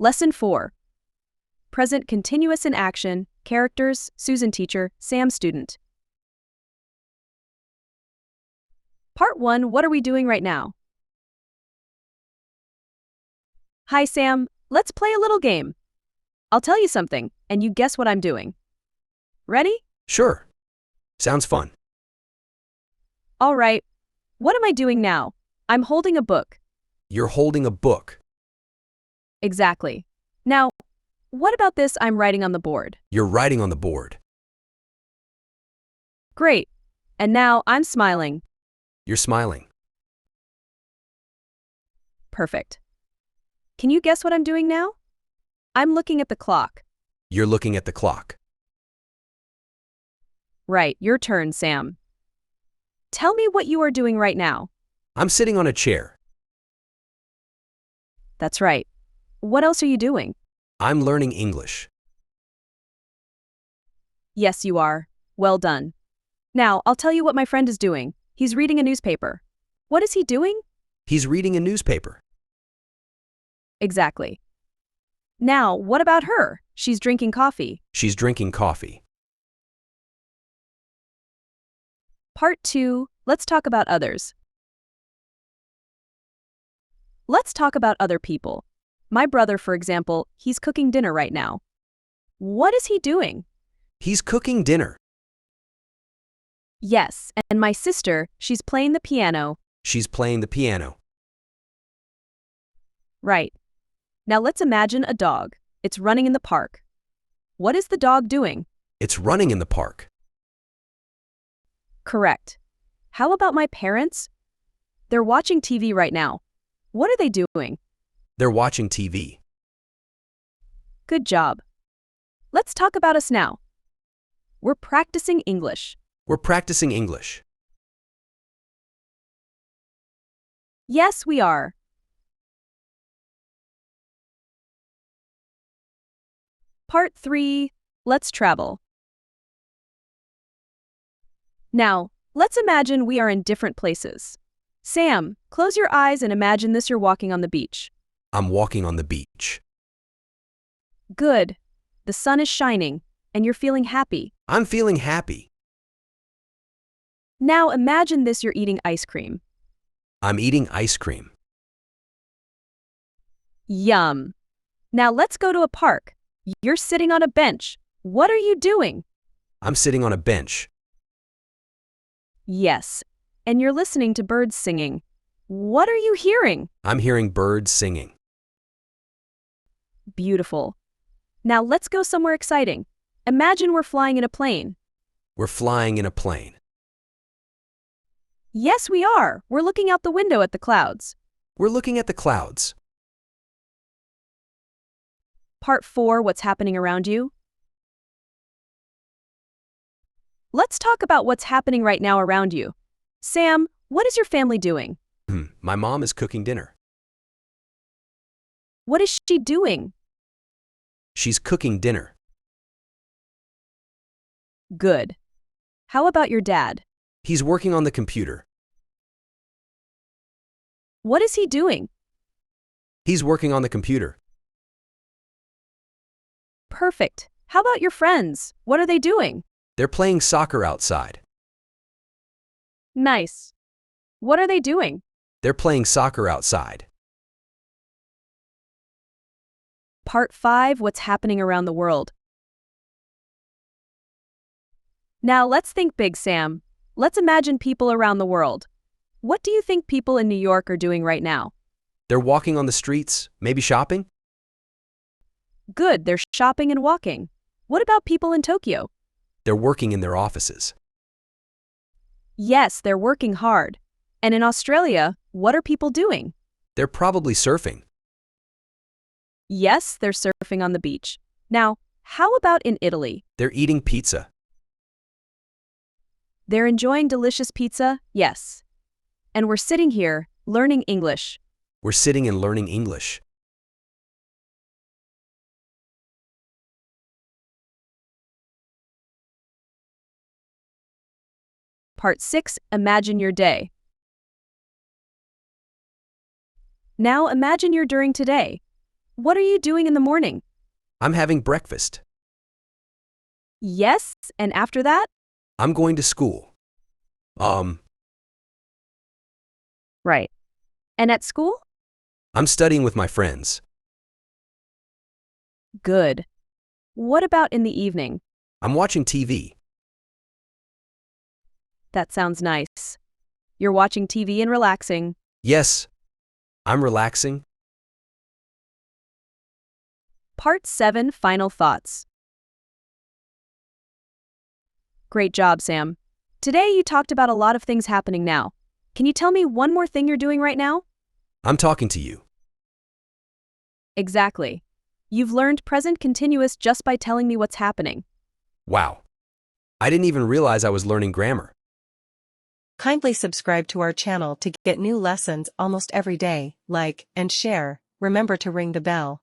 Lesson 4. Present continuous in action. Characters: Susan teacher, Sam student. Part 1. What are we doing right now? Hi Sam, let's play a little game. I'll tell you something, and you guess what I'm doing. Ready? Sure. Sounds fun. All right. What am I doing now? I'm holding a book. You're holding a book. Exactly. Now, what about this I'm writing on the board? You're writing on the board. Great. And now I'm smiling. You're smiling. Perfect. Can you guess what I'm doing now? I'm looking at the clock. You're looking at the clock. Right, your turn, Sam. Tell me what you are doing right now. I'm sitting on a chair. That's right. What else are you doing? I'm learning English. Yes, you are. Well done. Now, I'll tell you what my friend is doing. He's reading a newspaper. What is he doing? He's reading a newspaper. Exactly. Now, what about her? She's drinking coffee. She's drinking coffee. Part 2. Let's talk about others. Let's talk about other people. My brother, for example, he's cooking dinner right now. What is he doing? He's cooking dinner. Yes, and my sister, she's playing the piano. She's playing the piano. Right. Now let's imagine a dog. It's running in the park. What is the dog doing? It's running in the park. Correct. How about my parents? They're watching TV right now. What are they doing? They're watching TV. Good job. Let's talk about us now. We're practicing English. We're practicing English. Yes, we are. Part 3. Let's travel. Now, let's imagine we are in different places. Sam, close your eyes and imagine this: you're walking on the beach. I'm walking on the beach. Good. The sun is shining, and you're feeling happy. I'm feeling happy. Now imagine this: you're eating ice cream. I'm eating ice cream. Yum. Now let's go to a park. You're sitting on a bench. What are you doing? I'm sitting on a bench. Yes. And you're listening to birds singing. What are you hearing? I'm hearing birds singing. Beautiful. Now let's go somewhere exciting. Imagine we're flying in a plane. We're flying in a plane. Yes, we are. We're looking out the window at the clouds. We're looking at the clouds. Part 4. What's happening around you? Let's talk about what's happening right now around you. Sam, what is your family doing? My mom is cooking dinner. What is she doing? She's cooking dinner. Good. How about your dad? He's working on the computer. What is he doing? He's working on the computer. Perfect. How about your friends? What are they doing? They're playing soccer outside. Nice. What are they doing? They're playing soccer outside. Part 5. What's happening around the world? Now let's think big, Sam. Let's imagine people around the world. What do you think people in New York are doing right now? They're walking on the streets, maybe shopping? Good, they're shopping and walking. What about people in Tokyo? They're working in their offices. Yes, they're working hard. And in Australia, what are people doing? They're probably surfing. Yes, they're surfing on the beach. Now, how about in Italy? They're eating pizza. They're enjoying delicious pizza? Yes. And we're sitting here, learning English. We're sitting and learning English. Part 6. Imagine your day. Now imagine you're during today. What are you doing in the morning? I'm having breakfast. Yes, and after that? I'm going to school. Right. And at school? I'm studying with my friends. Good. What about in the evening? I'm watching TV. That sounds nice. You're watching TV and relaxing. Yes, I'm relaxing. Part 7, Final Thoughts. Great job, Sam. Today you talked about a lot of things happening now. Can you tell me one more thing you're doing right now? I'm talking to you. Exactly. You've learned present continuous just by telling me what's happening. Wow. I didn't even realize I was learning grammar. Kindly subscribe to our channel to get new lessons almost every day, like and share, remember to ring the bell.